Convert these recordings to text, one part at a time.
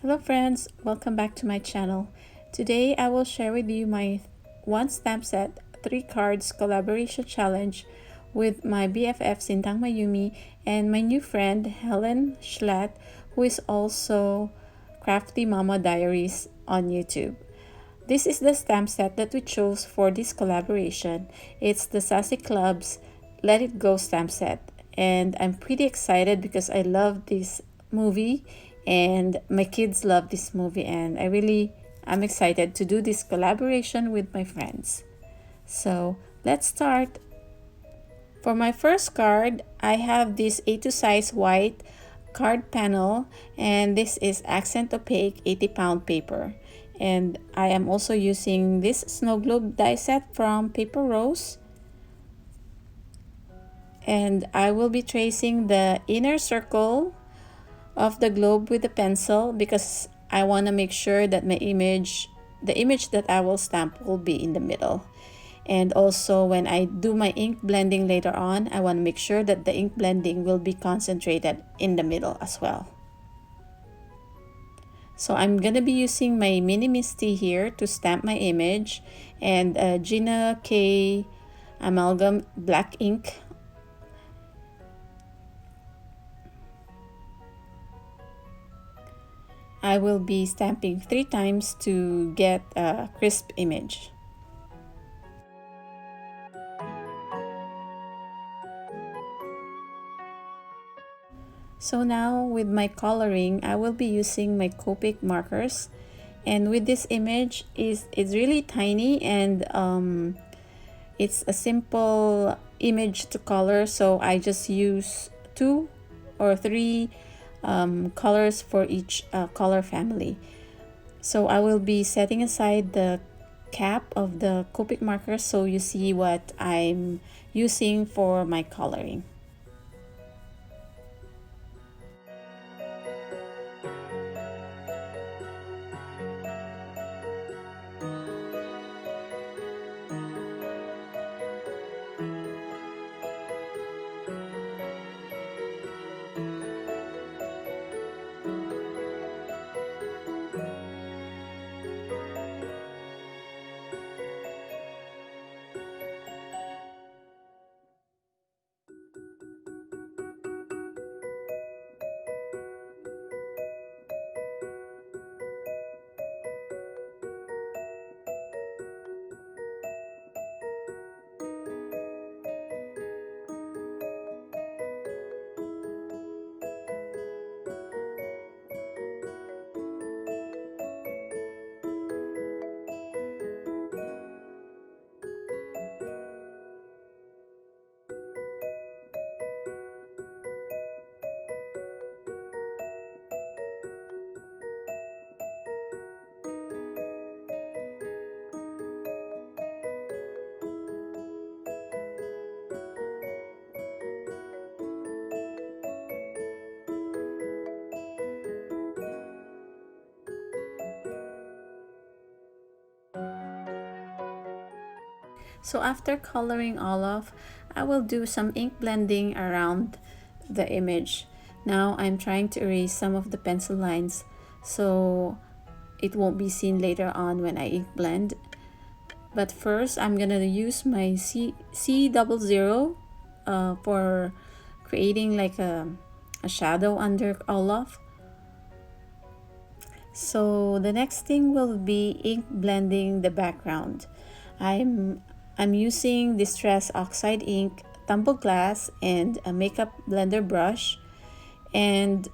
Hello friends, welcome back to my channel. Today I will share with you my one stamp set 3 cards collaboration challenge with my BFF Sintang Mayumi and my new friend Helen Schlatt, who is also CraftyMamaDiaries on YouTube. This is the stamp set that we chose for this collaboration. It's the Sassy Club's Let It Go stamp set, and I'm pretty excited because I love this movie and my kids love this movie, and I'm excited to do this collaboration with my friends. So let's start. For my first card, I have this A2 size white card panel, and this is accent opaque 80-pound paper. And I am also using this snow globe die set from Paper Rose. And I will be tracing the inner circle of the globe with a pencil because I want to make sure that the image that I will stamp will be in the middle. And also when I do my ink blending later on, I want to make sure that the ink blending will be concentrated in the middle as well. So I'm going to be using my Mini Misty here to stamp my image, and Gina K Amalgam black ink. I will be stamping 3 times to get a crisp image. So now with my coloring, I will be using my Copic markers, and with this image it's really tiny, and it's a simple image to color, so I just use 2 or 3 colors for each color family. So I will be setting aside the cap of the Copic markers so you see what I'm using for my coloring. So after coloring all off, I will do some ink blending around the image. Now I'm trying to erase some of the pencil lines so it won't be seen later on when I ink blend. But first I'm gonna use my C00 for creating like a shadow under Olaf. So the next thing will be ink blending the background. I'm using Distress Oxide ink, tumble glass, and a makeup blender brush, and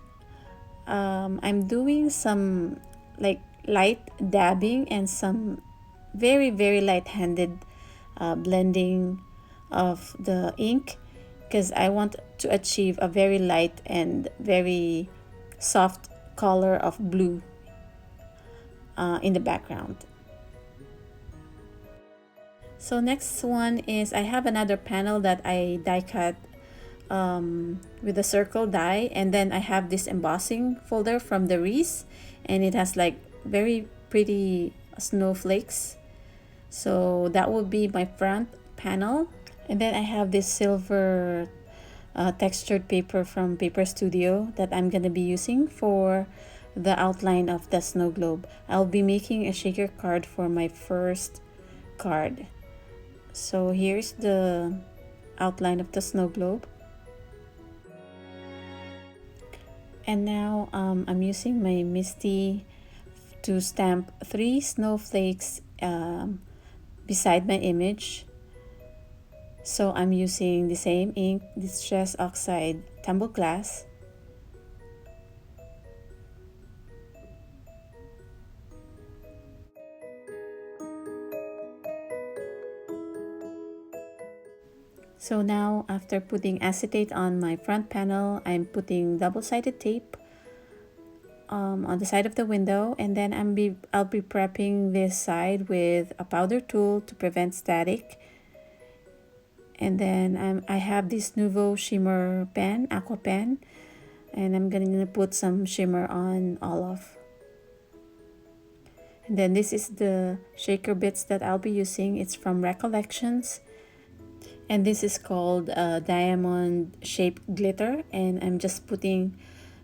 I'm doing some like light dabbing and some very light-handed blending of the ink because I want to achieve a very light and very soft color of blue in the background. So next one is I have another panel that I die cut with a circle die, and then I have this embossing folder from the Reese, and it has like very pretty snowflakes. So that would be my front panel, and then I have this silver textured paper from Paper Studio that I'm gonna be using for the outline of the snow globe. I'll be making a shaker card for my first card. So here's the outline of the snow globe. And now I'm using my Misty to stamp 3 snowflakes beside my image. So I'm using the same ink, Distress Oxide Tumble Glass. So now, after putting acetate on my front panel, I'm putting double-sided tape on the side of the window, and then I'll be prepping this side with a powder tool to prevent static. And then I have this Nouveau shimmer pen, aqua pen, and I'm gonna put some shimmer on all of. And then this is the shaker bits that I'll be using. It's from Recollections. And this is called diamond shaped glitter, and I'm just putting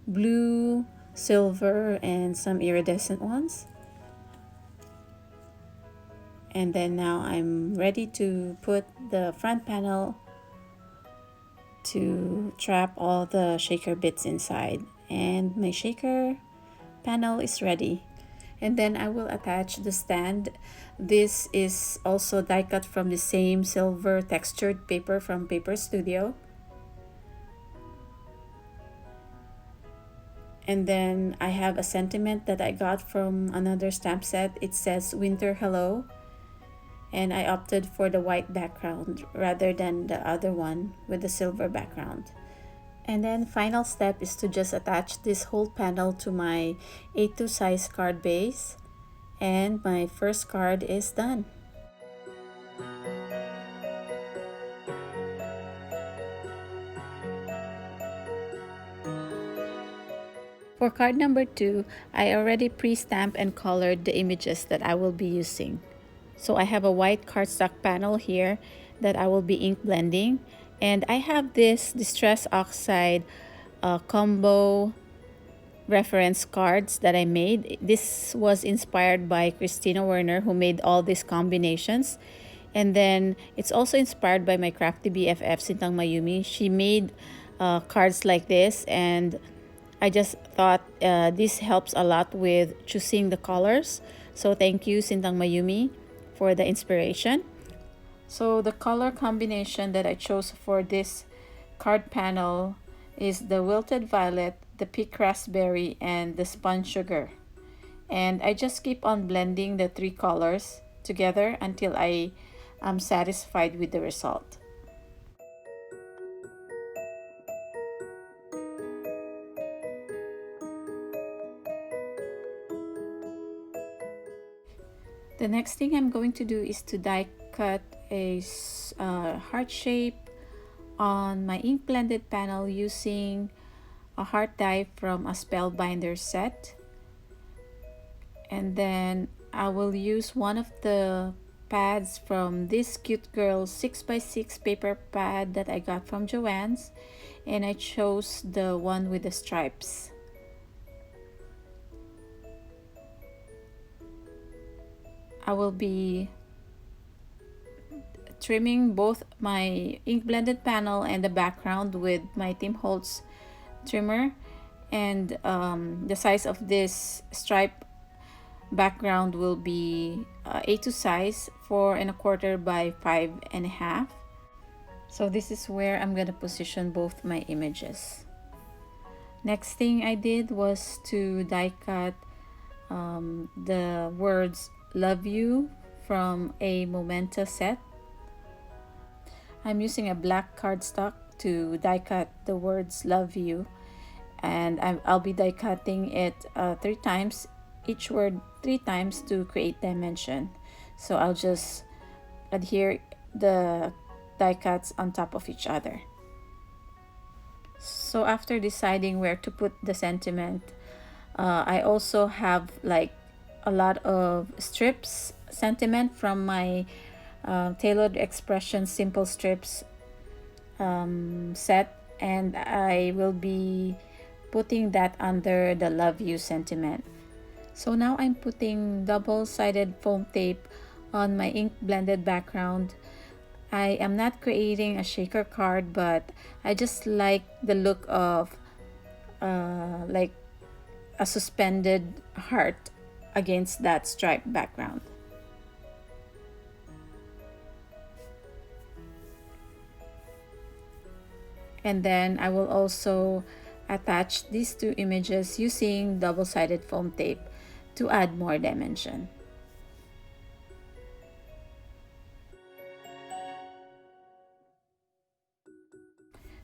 blue, silver, and some iridescent ones. And then now I'm ready to put the front panel to trap all the shaker bits inside, and my shaker panel is ready. And then I will attach the stand. This is also die cut from the same silver textured paper from Paper Studio. And then I have a sentiment that I got from another stamp set. It says Winter Hello, and I opted for the white background rather than the other one with the silver background. And then final step is to just attach this whole panel to my A2 size card base, and my first card is done. For card number 2, I already pre-stamped and colored the images that I will be using. So I have a white cardstock panel here that I will be ink blending, and I have this Distress Oxide combo reference cards that I made. This was inspired by Christina Werner, who made all these combinations. And then it's also inspired by my crafty BFF, Sintang Mayumi. She made cards like this, and I just thought this helps a lot with choosing the colors. So thank you, Sintang Mayumi, for the inspiration. So the color combination that I chose for this card panel is the Wilted Violet, the Pink Raspberry, and the Spun Sugar. And I just keep on blending the 3 colors together until I am satisfied with the result. The next thing I'm going to do is to die cut a heart shape on my ink blended panel using a heart die from a Spellbinder set. And then I will use one of the pads from this Cute Girl 6x6 paper pad that I got from Joann's, and I chose the one with the stripes. I will be trimming both my ink blended panel and the background with my Tim Holtz trimmer, and the size of this stripe background will be A2 size, 4 1/4 by 5 1/2. So this is where I'm gonna position both my images. Next thing I did was to die cut the words Love You from a Momenta set. I'm using a black cardstock to die cut the words Love You, and I'll be die cutting it 3 times, each word 3 times to create dimension. So I'll just adhere the die cuts on top of each other. So after deciding where to put the sentiment, I also have like a lot of strips sentiment from my Tailored Expression Simple Strips set, and I will be putting that under the love you sentiment. So now I'm putting double-sided foam tape on my ink blended background. I am not creating a shaker card, but I just like the look of like a suspended heart against that striped background. And then I will also attach these two images using double-sided foam tape to add more dimension.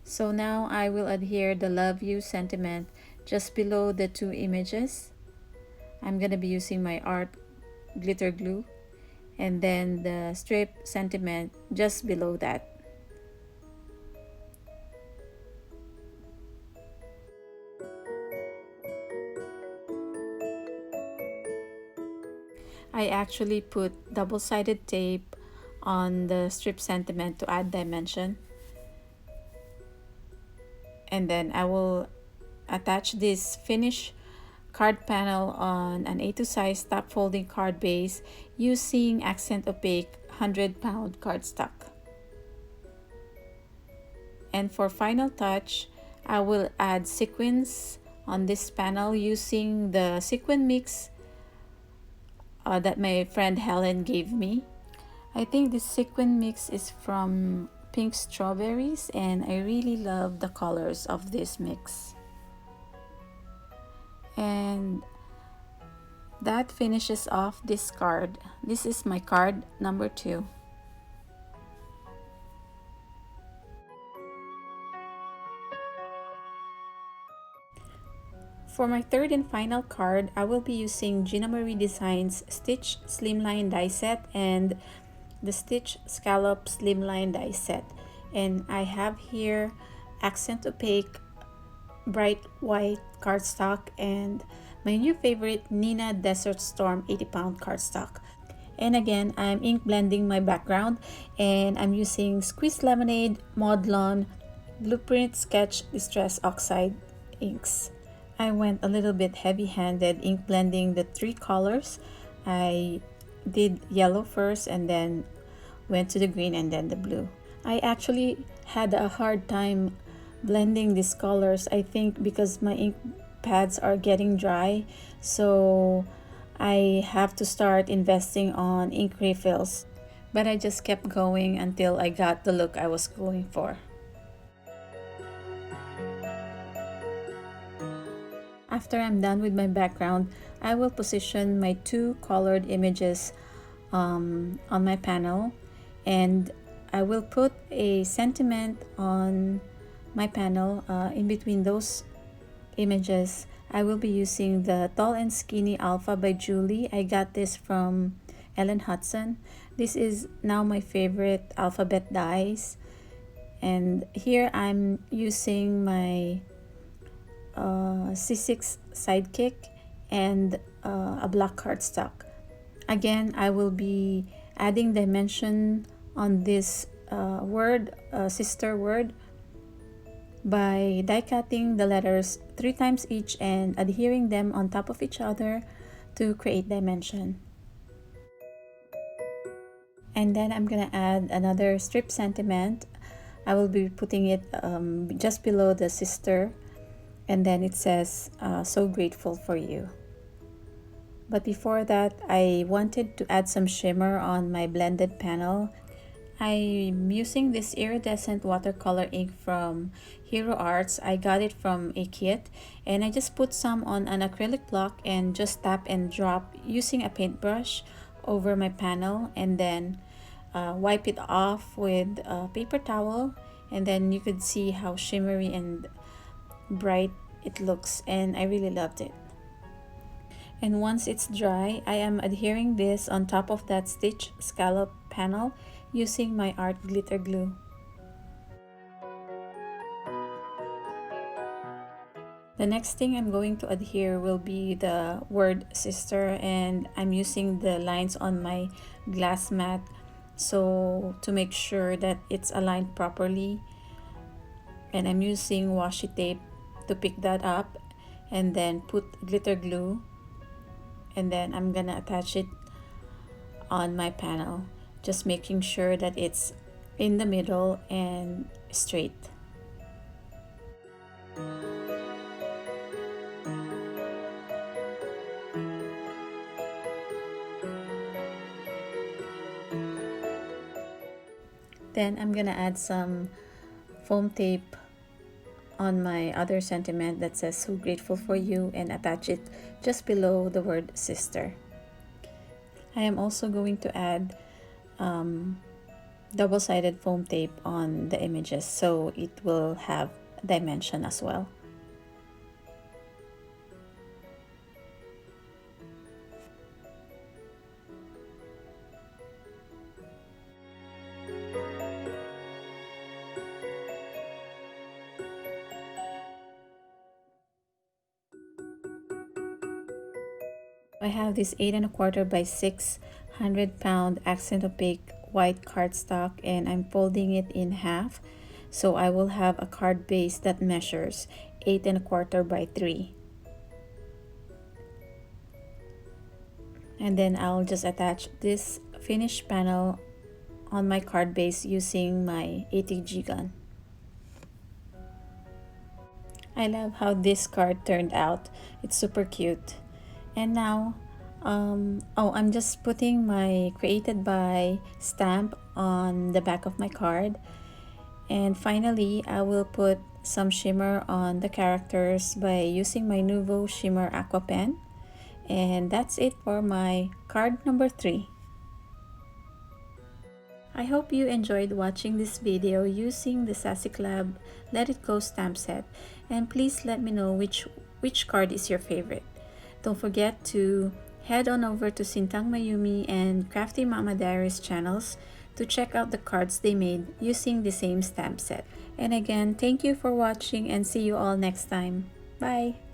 So now I will adhere the love you sentiment just below the two images. I'm gonna be using my art glitter glue, and then the strip sentiment just below that. I actually put double-sided tape on the strip sentiment to add dimension. And then I will attach this finished card panel on an A2 size top folding card base using accent opaque 100-pound cardstock. And for final touch, I will add sequins on this panel using the sequin mix that my friend Helen gave me. I think this sequin mix is from Pink Strawberries, and I really love the colors of this mix. And that finishes off this card. This is my card number 2. For my third and final card, I will be using Gina Marie Designs Stitch Slimline die set and the Stitch Scallop Slimline die set. And I have here accent opaque bright white cardstock and my new favorite Nina Desert Storm 80-pound cardstock. And again, I'm ink blending my background, and I'm using Squeeze Lemonade, Modlon, Blueprint Sketch Distress Oxide inks. I went a little bit heavy-handed ink blending the 3 colors. I did yellow first and then went to the green and then the blue. I actually had a hard time blending these colors, I think because my ink pads are getting dry, so I have to start investing on ink refills. But I just kept going until I got the look I was going for. After I'm done with my background, I will position my 2 colored images on my panel, and I will put a sentiment on my panel in between those images. I will be using the Tall and Skinny Alpha by Julie. I got this from Ellen Hudson. This is now my favorite alphabet dies, and here I'm using my C6 Sidekick and a black cardstock. Again, I will be adding dimension on this sister word, by die cutting the letters 3 times each and adhering them on top of each other to create dimension. And then I'm gonna add another strip sentiment. I will be putting it just below the sister, and then it says so grateful for you. But before that, I wanted to add some shimmer on my blended panel. I'm using this iridescent watercolor ink from Hero Arts. I got it from a kit, and I just put some on an acrylic block and just tap and drop using a paintbrush over my panel, and then wipe it off with a paper towel, and then you could see how shimmery and bright it looks, and I really loved it. And once it's dry, I am adhering this on top of that stitch scallop panel using my art glitter glue. The next thing I'm going to adhere will be the word sister, and I'm using the lines on my glass mat so to make sure that it's aligned properly, and I'm using washi tape to pick that up and then put glitter glue, and then I'm gonna attach it on my panel, just making sure that it's in the middle and straight. Then I'm gonna add some foam tape on my other sentiment that says "So grateful for you" and attach it just below the word sister. I am also going to add double-sided foam tape on the images so it will have dimension as well. I have this 8¼ by 600-pound accent opaque white cardstock, and I'm folding it in half so I will have a card base that measures 8¼ by 3. And then I'll just attach this finished panel on my card base using my ATG gun. I love how this card turned out. It's super cute. And now, I'm just putting my created by stamp on the back of my card. And finally, I will put some shimmer on the characters by using my Nuvo Shimmer Aqua Pen. And that's it for my card number 3. I hope you enjoyed watching this video using the Sassy Club Let It Go stamp set, and please let me know which card is your favorite. Don't forget to head on over to Sintang Mayumi and CraftyMamaDiaries channels to check out the cards they made using the same stamp set. And again, thank you for watching and see you all next time. Bye!